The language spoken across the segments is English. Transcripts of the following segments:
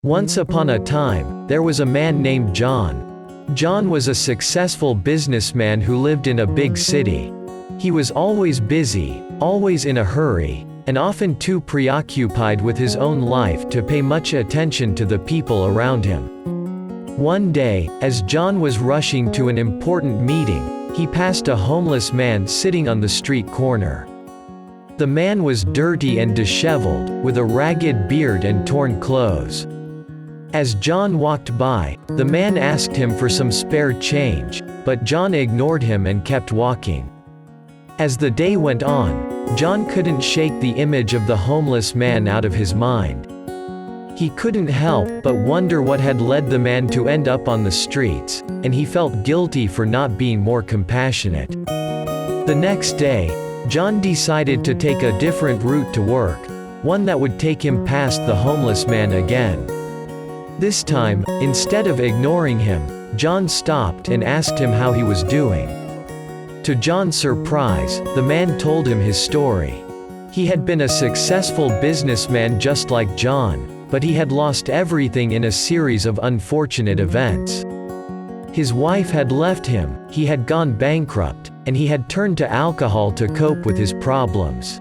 Once upon a time, there was a man named John. John was a successful businessman who lived in a big city. He was always busy, always in a hurry, and often too preoccupied with his own life to pay much attention to the people around him. One day, as John was rushing to an important meeting, he passed a homeless man sitting on the street corner. The man was dirty and disheveled, with a ragged beard and torn clothes. As John walked by, the man asked him for some spare change, but John ignored him and kept walking. As the day went on, John couldn't shake the image of the homeless man out of his mind. He couldn't help but wonder what had led the man to end up on the streets, and he felt guilty for not being more compassionate. The next day, John decided to take a different route to work, one that would take him past the homeless man again. This time, instead of ignoring him, John stopped and asked him how he was doing. To John's surprise, the man told him his story. He had been a successful businessman just like John, but he had lost everything in a series of unfortunate events. His wife had left him, he had gone bankrupt, and he had turned to alcohol to cope with his problems.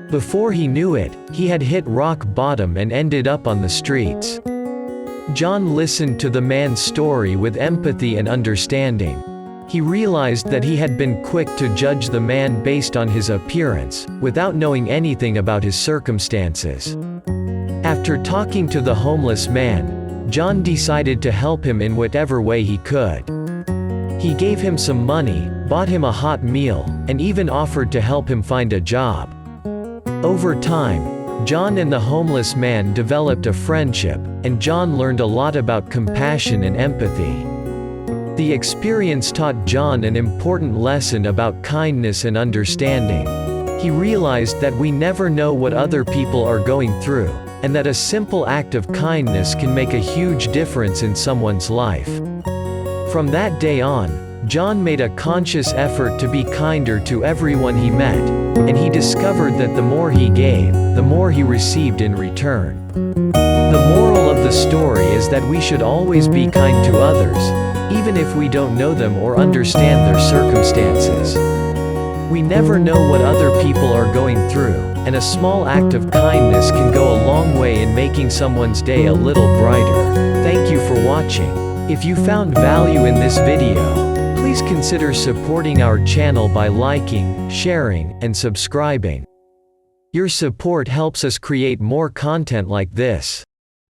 Before he knew it, he had hit rock bottom and ended up on the streets. John listened to the man's story with empathy and understanding. He realized that he had been quick to judge the man based on his appearance, without knowing anything about his circumstances. After talking to the homeless man, John decided to help him in whatever way he could. He gave him some money, bought him a hot meal, and even offered to help him find a job. Over time, John and the homeless man developed a friendship, and John learned a lot about compassion and empathy. The experience taught John an important lesson about kindness and understanding. He realized that we never know what other people are going through, and that a simple act of kindness can make a huge difference in someone's life. From that day on, John made a conscious effort to be kinder to everyone he met, and he discovered that the more he gave, the more he received in return. The moral of the story is that we should always be kind to others, even if we don't know them or understand their circumstances. We never know what other people are going through, and a small act of kindness can go a long way in making someone's day a little brighter. Thank you for watching. If you found value in this video, please consider supporting our channel by liking, sharing, and subscribing. Your support helps us create more content like this.